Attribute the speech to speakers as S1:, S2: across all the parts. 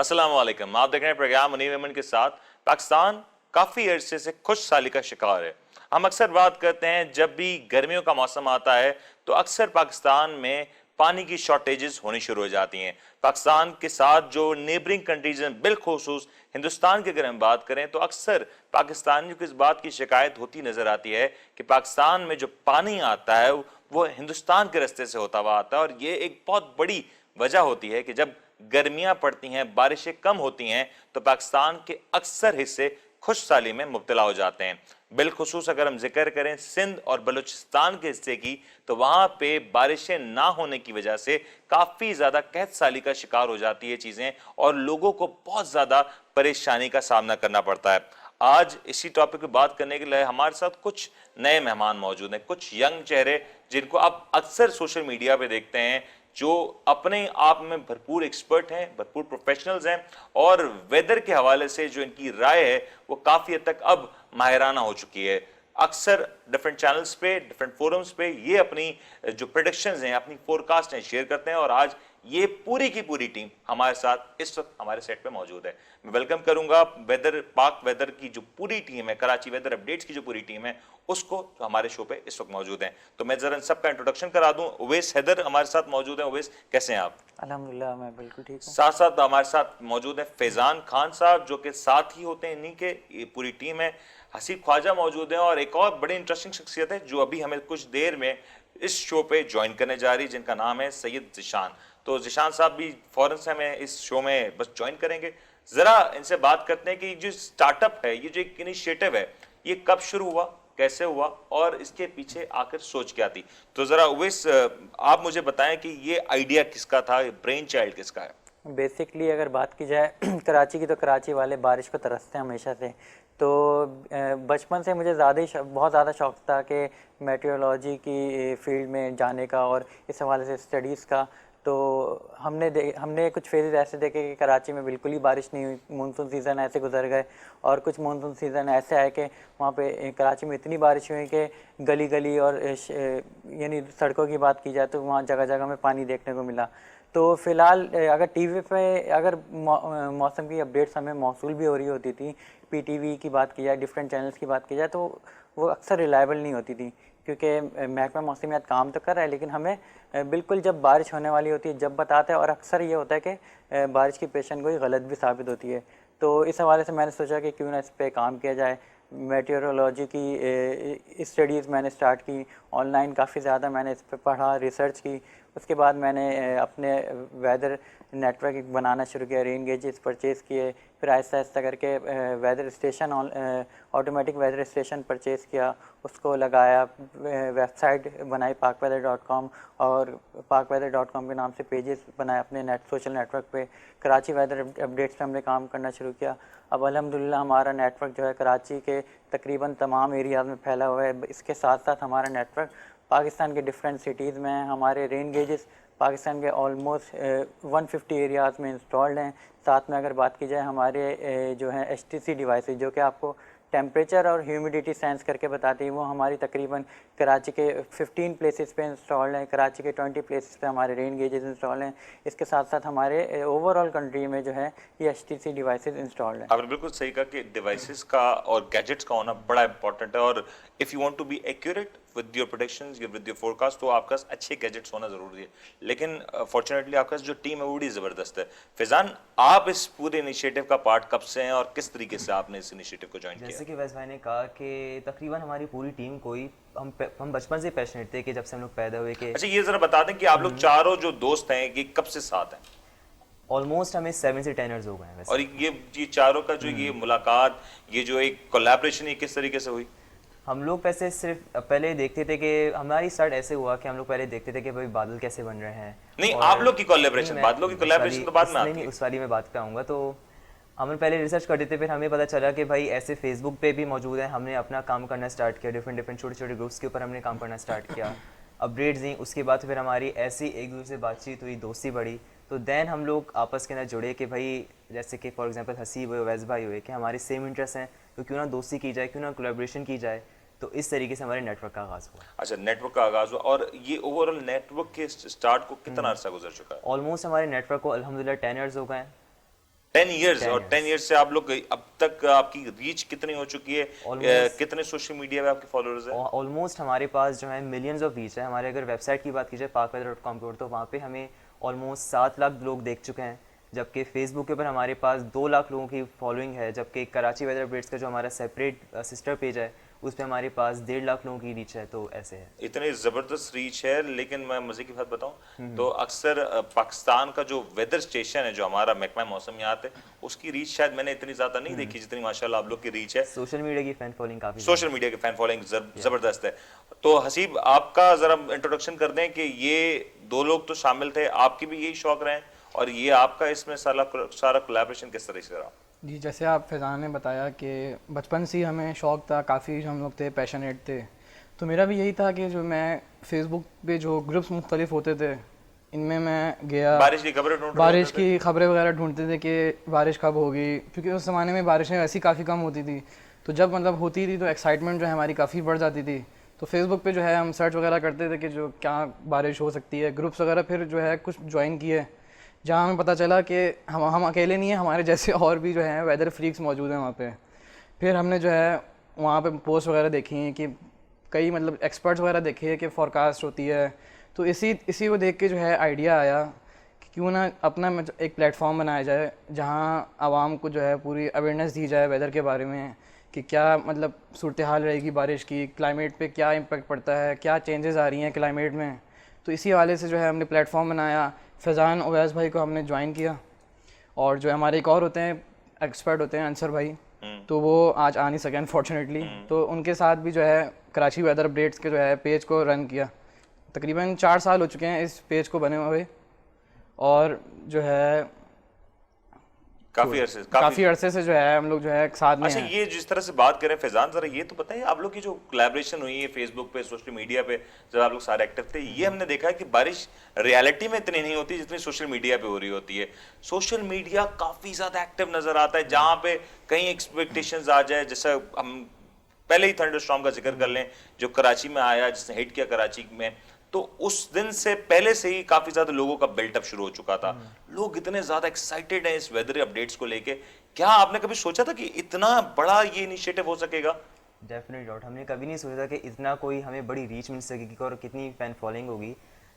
S1: अस्सलाम वालेकुम। आप देख रहे हैं प्रोग्राम मुनीर अमन के साथ। पाकिस्तान काफ़ी अरसे से खुशहाली का शिकार है। हम अक्सर बात करते हैं जब भी गर्मियों का मौसम आता है तो अक्सर पाकिस्तान में पानी की शॉर्टेजेस होनी शुरू हो जाती हैं। पाकिस्तान के साथ जो नेबरिंग कंट्रीज हैं, बिलखुसूस हिंदुस्तान की अगर हम बात करें तो अक्सर पाकिस्तानियों को इस बात की शिकायत होती नजर आती है कि पाकिस्तान में जो पानी आता है वो हिंदुस्तान के रास्ते से होता हुआ आता है। और ये एक बहुत बड़ी वजह होती है कि जब गर्मियां पड़ती हैं, बारिशें कम होती हैं तो पाकिस्तान के अक्सर हिस्से खुशहाली में मुब्तला हो जाते हैं। बिलखुसूस अगर हम जिक्र करें सिंध और बलूचिस्तान के हिस्से की तो वहां पे बारिशें ना होने की वजह से काफी ज्यादा कहत साली का शिकार हो जाती है चीजें और लोगों को बहुत ज्यादा परेशानी का सामना करना पड़ता है। आज इसी टॉपिक पे बात करने के लिए हमारे साथ कुछ नए मेहमान मौजूद हैं, कुछ यंग चेहरे जिनको आप अक्सर सोशल मीडिया पे देखते हैं, जो अपने आप में भरपूर एक्सपर्ट हैं, भरपूर प्रोफेशनल्स हैं और वेदर के हवाले से जो इनकी राय है वो काफी हद तक अब माहिराना हो चुकी है। अक्सर डिफरेंट चैनल्स पे, डिफरेंट फोरम्स पे ये अपनी जो प्रेडिक्शंस हैं, अपनी फोरकास्ट हैं शेयर करते हैं और आज ये पूरी की पूरी टीम हमारे साथ इस वक्त हमारे सेट पे मौजूद है। मैं वेलकम करूंगा वेदर पाक वेदर की जो पूरी टीम है, कराची वेदर अपडेट्स की जो पूरी टीम है उसको, जो हमारे शो पे इस वक्त मौजूद हैं। तो मैं जरा इन सबका इंट्रोडक्शन करा दूं। उवैस हैदर हमारे साथ मौजूद हैं। उवैस, कैसे हैं आप?
S2: अल्हम्दुलिल्लाह, मैं बिल्कुल ठीक हूँ।
S1: साथ साथ हमारे साथ मौजूद हैं फैजान खान साहब, जो कि साथ ही होते हैं इन्हीं के, ये पूरी टीम है। हसीब ख्वाजा मौजूद हैं और एक और बड़ी इंटरेस्टिंग शख्सियत है जो अभी हमें कुछ देर में इस शो पे ज्वाइन करने जा रही है, जिनका नाम है सैयद जिशान। तो जिशान साहब भी फौरन से हमें इस शो में बस ज्वाइन करेंगे। जरा इनसे बात करते हैं कि जो स्टार्टअप है, ये जो एक इनिशिएटिव है, ये कब शुरू हुआ, कैसे हुआ और इसके पीछे आखिर सोच क्या थी। तो जरा उवैस आप मुझे बताएं कि ये आइडिया किसका था, ब्रेन चाइल्ड किसका है?
S2: बेसिकली अगर बात की जाए कराची की, तो कराची वाले बारिश को तरसते हैं हमेशा से। तो बचपन से मुझे बहुत ज़्यादा शौक़ था कि मेट्रोलॉजी की फील्ड में जाने का और इस हवाले से स्टडीज़ का। तो हमने कुछ फेजेस ऐसे देखे कि कराची में बिल्कुल ही बारिश नहीं हुई, मानसून सीज़न ऐसे गुजर गए और कुछ मानसून सीज़न ऐसे आए कि वहाँ पे कराची में इतनी बारिश हुई कि गली गली और यानी सड़कों की बात की जाए तो वहाँ जगह जगह में पानी देखने को मिला। तो फ़िलहाल अगर टीवी पे अगर मौसम की अपडेट्स हमें मौसूल भी हो रही होती थी, पीटीवी की बात की जाए, डिफरेंट चैनल्स की बात की जाए, तो वो अक्सर रिलायबल नहीं होती थी क्योंकि महकमा मौसमियात काम तो कर रहा है लेकिन हमें बिल्कुल जब बारिश होने वाली होती है जब बताता है, और अक्सर ये होता है कि बारिश की पेशन गोई गलत भी साबित होती है। तो इस हवाले से मैंने सोचा कि क्यों ना इस पे काम किया जाए। मेटेरोलॉजी की स्टडीज़ मैंने स्टार्ट की ऑनलाइन, काफ़ी ज़्यादा मैंने इस पर पढ़ा, रिसर्च की। उसके बाद मैंने अपने वेदर नेटवर्क बनाना शुरू किया, रेन गेजेस परचेज़ किए, फिर आहिस्ता आहिस्ता करके weather station automatic weather station purchase किया, उसको लगाया, वेबसाइट बनाई pakweather.com और pakweather.com के नाम से पेजेस बनाए अपने सोशल नेटवर्क पे। कराची वेदर अपडेट्स पे हमने काम करना शुरू किया। अब अल्हम्दुलिल्लाह हमारा नेटवर्क जो है कराची के तकरीबन तमाम एरियाज़ में फैला हुआ है। इसके साथ साथ हमारा नेटवर्क पाकिस्तान के डिफरेंट सिटीज़ में हैं। हमारे रेन गेजेस पाकिस्तान के ऑलमोस्ट 150 एरियाज़ में इंस्टॉल्ड हैं। साथ में अगर बात की जाए हमारे जो हैं HTC डिवाइसेस, जो कि आपको टेम्परेचर और ह्यूमिडिटी सेंस करके बताती है, वो हमारी तकरीबन कराची के 15 प्लेसेस पे इंस्टॉल्ड हैं। कराची के 20 प्लेसेस पे हमारे रेन गेजेस इंस्टॉल्ड हैं। इसके साथ साथ हमारे ओवरऑल कंट्री में जो है ये HTC डिवाइसेस इंस्टॉल्ड हैं।
S1: आपने बिल्कुल सही कहा कि डिवाइसेस का और गैजेट्स का होना बड़ा इंपॉर्टेंट है और if you want to be accurate with your predictions, with your forecast, तो आपके पास अच्छे गैजेट्स होना ज़रूरी है। लेकिन फॉर्चुनेटली आपके पास जो टीम है वो बड़ी ज़बरदस्त है। फैजान, आप इस पूरे इनिशिएटिव का पार्ट कब से हैं और किस तरीके से आपने इस इनिशिएटिव को ज्वाइन किया?
S3: जैसे कि वैस भाई ने कहा कि तकरीबन हमारी पूरी टीम को ही हम बचपन से पैशनेट थे कि जब से हम लोग पैदा हुए कि
S1: अच्छा, ये ज़रा बता दें कि आप लोग चारों जो दोस्त हैं ये कब से साथ हैं?
S3: ऑलमोस्ट हमें 7 से 10 ईयर्स हो गए हैं।
S1: और ये चारों का जो ये मुलाकात, ये जो एक कोलैबोरेशन, ये किस तरीके से हुई?
S3: हम लोग वैसे सिर्फ पहले देखते थे कि हमारी स्टार्ट ऐसे हुआ कि हम लोग पहले देखते थे कि भाई बादल कैसे बन रहे हैं।
S1: नहीं, आप लोग की कोलैबोरेशन, बादलों की कोलैबोरेशन तो बाद में आती है।
S3: उस वाली में बात पे आऊँगा। तो हम पहले रिसर्च करते थे, फिर हमें पता चला कि भाई ऐसे फेसबुक पे भी मौजूद है। हमने अपना काम करना स्टार्ट किया, डिफरेंट छोटे छोटे ग्रुप्स के ऊपर हमने काम करना स्टार्ट किया, अपडेट्स दी। उसके बाद फिर हमारी ऐसी एक दूसरे से बातचीत हुई, दोस्ती बढ़ी। तो देन हम लोग आपस के अंदर जुड़े कि भाई जैसे कि फॉर एग्जांपल हसीब हुए, वैस भाई हुए, कि हमारे सेम इंटरेस्ट हैं तो क्यों ना दोस्ती की जाए, क्यों ना कोलैबोरेशन की जाए। तो इस तरीके से हमारे नेटवर्क का आगाज़ हुआ।
S1: अच्छा, नेटवर्क का आगाज़ हुआ। और ये ओवरऑल नेटवर्क के स्टार्ट को कितना अर्सा गुजर चुका है?
S3: ऑलमोस्ट हमारे नेटवर्क को अल्हम्दुलिल्लाह 10 ईयर्स हो गए हैं।
S1: 10 इयर्स, और 10 इयर्स से आप लोग अब तक आपकी रीच कितनी हो चुकी है? कितने सोशल मीडिया पे आपके फॉलोअर्स हैं?
S3: ऑलमोस्ट हमारे पास जो है मिलियंस ऑफ रीच है। हमारे अगर वेबसाइट की बात की जाए pakweather.com के ऊपर, तो वहाँ पे हमें ऑलमोस्ट 7 लाख लोग देख चुके हैं, जबकि फेसबुक के ऊपर हमारे पास 2 लाख लोगों की फॉलोइंग है, जबकि कराची वेदर अपडेट्स का जो हमारा सेपरेट सिस्टर पेज है उस पर हमारे पास 1.5 लाख लोगों की रीच है। तो ऐसे है,
S1: इतनी जबरदस्त रीच है। लेकिन मैं मजे की बात बताऊं तो अक्सर पाकिस्तान का जो वेदर स्टेशन है, जो हमारा महकमा मौसमियात है, उसकी रीच शायद मैंने इतनी ज्यादा नहीं देखी जितनी माशाल्लाह आप लोग की रीच है।
S3: सोशल मीडिया की फैन फॉलोइंग काफ़ी
S1: सोशल मीडिया की फैन फॉलोइंग जबरदस्त है। तो हसीब, आपका जरा इंट्रोडक्शन कर दें कि ये 2 लोग तो शामिल थे, आपकी भी यही शौक रहे और ये आपका इसमें सारा कोलैबोरेशन किस तरह से रहा?
S4: जी, जैसे आप फैज़ान ने बताया कि बचपन से ही हमें शौक़ था, काफ़ी हम लोग थे, पैशनेट थे। तो मेरा भी यही था कि जो मैं फ़ेसबुक पे जो ग्रुप्स मुख्तलिफ होते थे, इनमें मैं गया,
S1: बारिश की खबरें
S4: वगैरह ढूंढते थे कि बारिश कब होगी, क्योंकि उस ज़माने में बारिशें ऐसी काफ़ी कम होती थी। तो जब मतलब होती थी तो एक्साइटमेंट जो है हमारी काफ़ी बढ़ जाती थी। तो फेसबुक पे जो है हम सर्च वगैरह करते थे कि जो क्या बारिश हो सकती है, ग्रुप्स वगैरह फिर जो है कुछ ज्वाइन किए, जहाँ हमें पता चला कि हम अकेले नहीं हैं, हमारे जैसे और भी जो हैं वेदर फ्रीक्स मौजूद हैं वहाँ पे। फिर हमने जो है वहाँ पे पोस्ट वगैरह देखी हैं कि कई मतलब एक्सपर्ट्स वगैरह देखे हैं कि फोरकास्ट होती है। तो इसी को देख के जो है आइडिया आया कि क्यों ना अपना एक प्लेटफॉर्म बनाया जाए जहाँ आवाम को जो है पूरी अवेयरनेस दी जाए वेदर के बारे में, कि क्या मतलब सूरत हाल रहेगी बारिश की, क्लाइमेट पे क्या इम्पेक्ट पड़ता है, क्या चेंजेस आ रही हैं क्लाइमेट में। तो इसी हवाले से जो है हमने प्लेटफॉर्म बनाया। फैज़ान ओवैस भाई को हमने ज्वाइन किया, और जो हमारे एक और होते हैं एक्सपर्ट होते हैं अंसर भाई, तो वो आज आ नहीं सके अनफॉर्चुनेटली। तो उनके साथ भी जो है कराची वेदर अपडेट्स के जो है पेज को रन किया। तकरीबन 4 साल हो चुके हैं इस पेज को बने हुए, और जो है काफ़ी अरसे से जो है हम लोग जो है साथ में
S1: अच्छा,
S4: हैं।
S1: ये जिस तरह से बात करें फैजान, जरा ये तो बताइए, आप लोग की जो कोलैबोरेशन हुई है फेसबुक पे, सोशल मीडिया पे, जब आप लोग सारे एक्टिव थे, ये हमने देखा है कि बारिश रियलिटी में इतनी नहीं होती जितनी सोशल मीडिया पे हो रही होती है। सोशल मीडिया काफी ज्यादा एक्टिव नजर आता है, जहां पे कई एक्सपेक्टेशंस आ जाए। जैसे हम पहले ही थंडरस्टॉर्म का जिक्र कर लें जो कराची में आया, जिसने हिट किया कराची में, तो उस दिन से पहले से ही काफी ज्यादा लोगों का बिल्टअप शुरू हो चुका था। लोग इतने ज्यादा एक्साइटेड हैं इस वेदर अपडेट्स को लेके। क्या आपने कभी सोचा था कि इतना बड़ा ये इनिशिएटिव हो सकेगा?
S3: डेफिनेटली डाउट, हमने कभी नहीं सोचा था कि इतना कोई हमें बड़ी रीच मिल सकेगी और कितनी फैन फॉलोइंग होगी।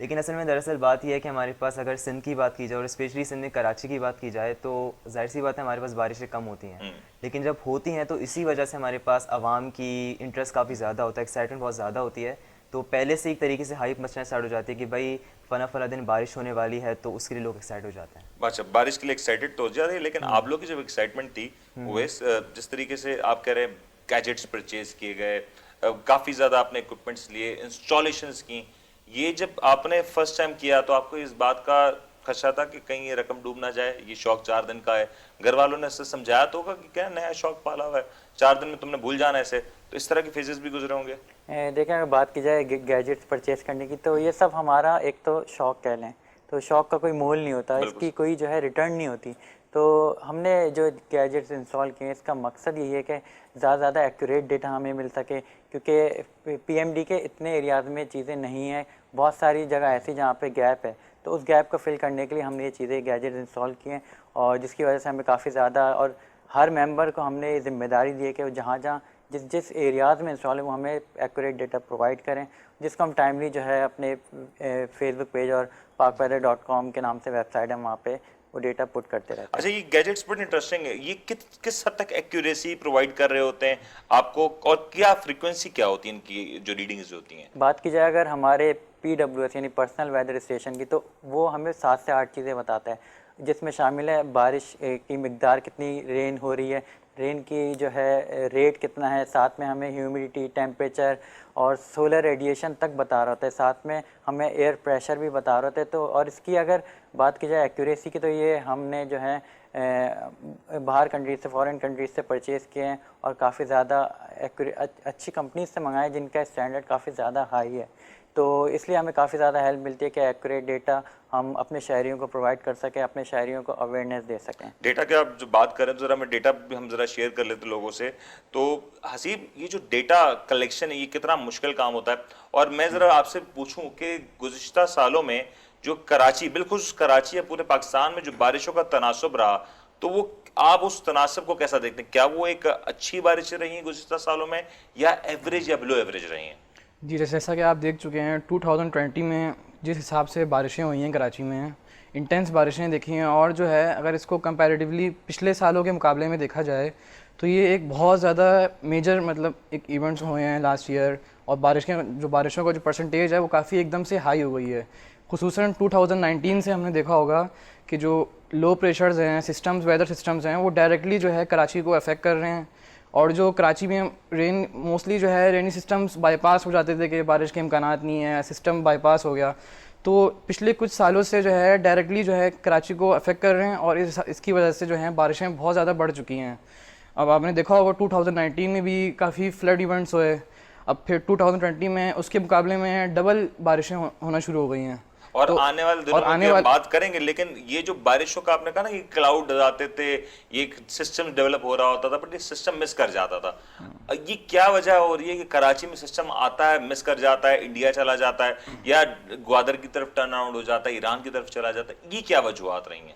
S3: लेकिन असल में दरअसल बात यह है कि हमारे पास अगर सिंध की बात की जाए और स्पेशली सिंध में कराची की बात की जाए, तो जाहिर सी बात है हमारे पास बारिशें कम होती हैं। लेकिन जब होती हैं तो इसी वजह से हमारे पास आवाम की इंटरेस्ट काफ़ी ज़्यादा होता है, एक्साइटमेंट बहुत ज़्यादा होती है। तो पहले से एक तरीके से हाइप मचना स्टार्ट हो जाती है कि भाई फला दिन बारिश होने वाली है, तो उसके लिए लोग एक्साइट हो जाते हैं।
S1: अच्छा, बारिश के लिए एक्साइटेड तो हो जाते हैं, लेकिन आप लोग की जब एक्साइटमेंट थी वो जिस तरीके से आप कह रहे हैं गैजेट्स परचेज किए गए, काफ़ी ज़्यादा आपने इक्विपमेंट्स लिए, इंस्टॉलेशंस की, ये जब आपने फर्स्ट टाइम किया तो आपको इस बात का खदशा था कि कहीं ये रकम डूब ना जाए? ये शौक 4 दिन का है, घर वालों ने इससे समझाया तो होगा कि क्या नया शौक पाला हुआ है, 4 दिन में तुमने भूल जाना ऐसे, तो इस तरह के फेजेस भी गुजरे होंगे?
S2: देखें, अगर बात की जाए गैजेट्स परचेस करने की, तो ये सब हमारा एक तो शौक कह लें, तो शौक का कोई मोल नहीं होता, इसकी कोई जो है रिटर्न नहीं होती। तो हमने जो गैजेट्स इंस्टॉल किए, इसका मकसद यही है कि ज़्यादा एक्यूरेट डेटा हमें मिल सके, क्योंकि पीएमडी के इतने एरियाज़ में चीज़ें नहीं हैं, बहुत सारी जगह ऐसी जहाँ पे गैप है। तो उस गैप को फिल करने के लिए हमने ये चीज़ें गैजेट्स इंस्टॉल किए हैं, और जिसकी वजह से हमें काफ़ी ज़्यादा, और हर मेंबर को हमने ये जिम्मेदारी दी है कि वो जहाँ जिस एरियाज़ में इंस्टॉल है वो हमें एक्यूरेट डेटा प्रोवाइड करें, जिसको हम टाइमली जो है अपने फेसबुक पेज और pakweather.com के नाम से वेबसाइट है, वहाँ पे वो डेटा पुट करते रहते हैं।
S1: अच्छा, ये गैजेट्स बड़े इंटरेस्टिंग है। ये किस हद तक एक्यूरेसी प्रोवाइड कर रहे होते हैं आपको, और क्या फ्रीक्वेंसी क्या होती है इनकी जो रीडिंग्स होती हैं?
S2: बात की जाए अगर हमारे PWS यानी पर्सनल वेदर स्टेशन की, तो वो हमें 7 से 8 चीज़ें बताता है, जिसमें शामिल है बारिश की मिकदार, कितनी रेन हो रही है, रेन की जो है रेट कितना है, साथ में हमें ह्यूमिडिटी, टेम्परेचर और सोलर रेडिएशन तक बता रहा होता है, साथ में हमें एयर प्रेशर भी बता रहा होता है। तो और इसकी अगर बात की जाए एक्यूरेसी की, तो ये हमने जो है बाहर कंट्रीज से, फॉरेन कंट्रीज से परचेज़ किए हैं, और काफ़ी ज़्यादा अच्छी कंपनीज से मंगाए जिनका स्टैंडर्ड काफ़ी ज़्यादा हाई है। तो इसलिए हमें काफ़ी ज़्यादा हेल्प मिलती है कि एक्यूरेट डेटा हम अपने शहरियों को प्रोवाइड कर सकें, अपने शहरियों को अवेयरनेस दे सकें।
S1: डेटा की आप जो बात करें तो ज़रा मैं डेटा भी हम ज़रा शेयर कर लेते लोगों से। तो हसीब, ये जो डेटा कलेक्शन है ये कितना मुश्किल काम होता है, और मैं ज़रा आपसे पूछूं कि गुज़िश्ता सालों में जो कराची, बिल्कुल कराची या पूरे पाकिस्तान में जो बारिशों का तनासुब रहा, तो वो आप उस तनासब को कैसा देखते हैं? क्या वो एक अच्छी बारिशें रही हैं गुज़िश्ता सालों में, या एवरेज या बिलो एवरेज रही हैं?
S4: जी, जैसा कि आप देख चुके हैं 2020 में जिस हिसाब से बारिशें हुई हैं कराची में, इंटेंस बारिशें देखी हैं, और जो है अगर इसको कंपैरेटिवली पिछले सालों के मुकाबले में देखा जाए तो ये एक बहुत ज़्यादा मेजर मतलब एक इवेंट्स हुए हैं लास्ट ईयर, और बारिशों का जो परसेंटेज है वो काफ़ी एकदम से हाई हो गई है। खुसूसन 2019 से हमने देखा होगा कि जो लो प्रेशर्स हैं, सिस्टम्स, वेदर सिस्टम्स हैं, वो डायरेक्टली जो है कराची को अफेक्ट कर रहे हैं। और जो कराची में रेन मोस्टली जो है रेनी सिस्टम्स बाईपास हो जाते थे कि बारिश के इम्कानात नहीं है, सिस्टम बाईपास हो गया, तो पिछले कुछ सालों से जो है डायरेक्टली जो है कराची को अफेक्ट कर रहे हैं, और इसकी वजह से जो है बारिशें बहुत ज़्यादा बढ़ चुकी हैं। अब आपने देखा होगा 2019 में भी काफ़ी फ्लड इवेंट्स हुए, अब फिर 2020 में उसके मुकाबले में डबल बारिशें होना शुरू हो गई हैं।
S1: और
S4: तो
S1: आने वाले दिनों में भी हम बात करेंगे, लेकिन ये जो बारिशों का आपने कहा ना, ये क्लाउड आते थे, ये एक सिस्टम डेवलप हो रहा होता था, बट ये सिस्टम मिस कर जाता था। ये क्या वजह हो रही है कि कराची में सिस्टम आता है, मिस कर जाता है, इंडिया चला जाता है, या ग्वादर की तरफ टर्न अराउंड हो जाता है, ईरान की तरफ चला जाता है? ये क्या वजूहत रही हैं?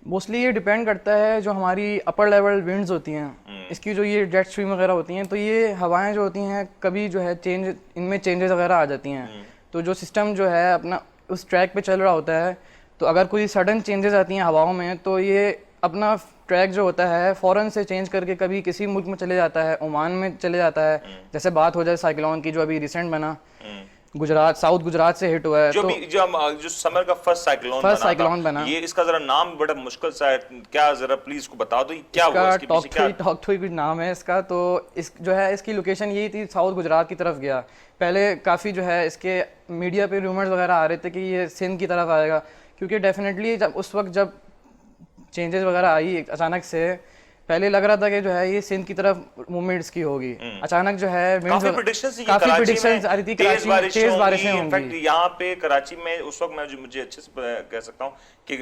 S4: मोस्टली ये डिपेंड करता है जो हमारी अपर लेवल विंड्स होती हैं, इसकी जो ये जेट स्ट्रीम वगैरह होती हैं, तो ये हवाएं जो होती हैं कभी जो है इनमें चेंजेस वगैरह आ जाती हैं। तो जो सिस्टम जो है अपना उस ट्रैक पे चल रहा होता है, तो अगर कोई सडन चेंजेस आती हैं हवाओं में, तो ये अपना ट्रैक जो होता है फ़ौरन से चेंज करके कभी किसी मुल्क में चले जाता है, ओमान में चले जाता है। जैसे बात हो जाए साइक्लोन की जो अभी रिसेंट बना, गुजरात, साउथ गुजरात से हिट हुआ है,
S1: जो समर का फर्स्ट साइक्लोन बना, ये इसका जरा नाम बड़ा मुश्किल सा है, क्या जरा प्लीज को बता दो क्या हुआ, इसके पीछे क्या?
S4: टॉकथुई कुछ नाम है इसका। तो इस जो है इसकी लोकेशन यही थी, साउथ गुजरात की तरफ गया। पहले काफ़ी जो है इसके मीडिया पे रूमर्स वगैरह आ रहे थे कि ये सिंध की तरफ आएगा, क्योंकि डेफिनेटली जब उस वक्त जब चेंजेस वगैरह आई अचानक से, पहले लग रहा था कि जो है ये सिंध की तरफ मूवमेंट्स की होगी, अचानक जो है
S1: काफी प्रेडिक्शंस
S4: आ रही थी कराची में तेज बारिशें होंगी।
S1: इनफैक्ट यहाँ पे कराची में उस वक्त मुझे अच्छे से कह सकता हूँ कि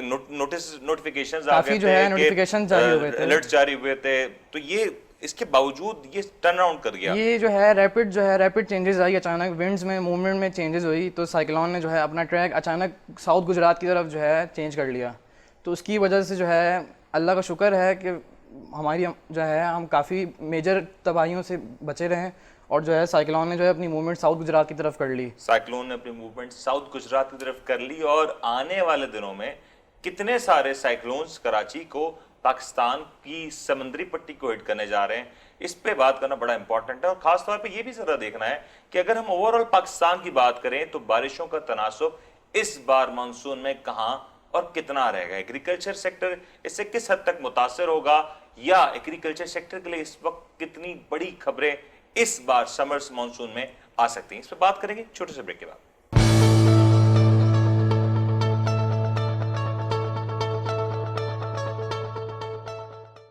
S1: नोटिफिकेशंस आ गए थे,
S4: जो है नोटिफिकेशन जारी हो गए थे,
S1: अलर्ट्स जारी हुए थे, तो ये इसके बावजूद ये टर्न अराउंड कर गया।
S4: ये जो है रैपिड चेंजेस आई, अचानक विंड्स में मूवमेंट में चेंजेस हुई, तो साइक्लोन ने जो है अपना ट्रैक अचानक साउथ गुजरात की तरफ जो है चेंज कर लिया। तो उसकी वजह से जो है अल्लाह का शुक्र है कि हमारी जो है हम काफ़ी मेजर तबाहियों से बचे रहे, और जो है साइक्लोन ने जो है अपनी मूवमेंट साउथ गुजरात की तरफ कर ली।
S1: साइक्लोन ने अपनी मूवमेंट साउथ गुजरात की तरफ कर ली, और आने वाले दिनों में कितने सारे साइक्लोन्स कराची को, पाकिस्तान की समंदरी पट्टी को हिट करने जा रहे हैं, इस पे बात करना बड़ा इंपॉर्टेंट है। और खास तौर पे ये भी जरा देखना है कि अगर हम ओवरऑल पाकिस्तान की बात करें तो बारिशों का तनासुब इस बार मानसून में कहां और कितना रहेगा, एग्रीकल्चर सेक्टर इससे किस हद तक मुतासर होगा, या एग्रीकल्चर सेक्टर के लिए इस वक्त कितनी बड़ी खबरें इस बार समर्स मानसून में आ सकती हैं, इस पर बात करेंगे छोटे से ब्रेक के बाद।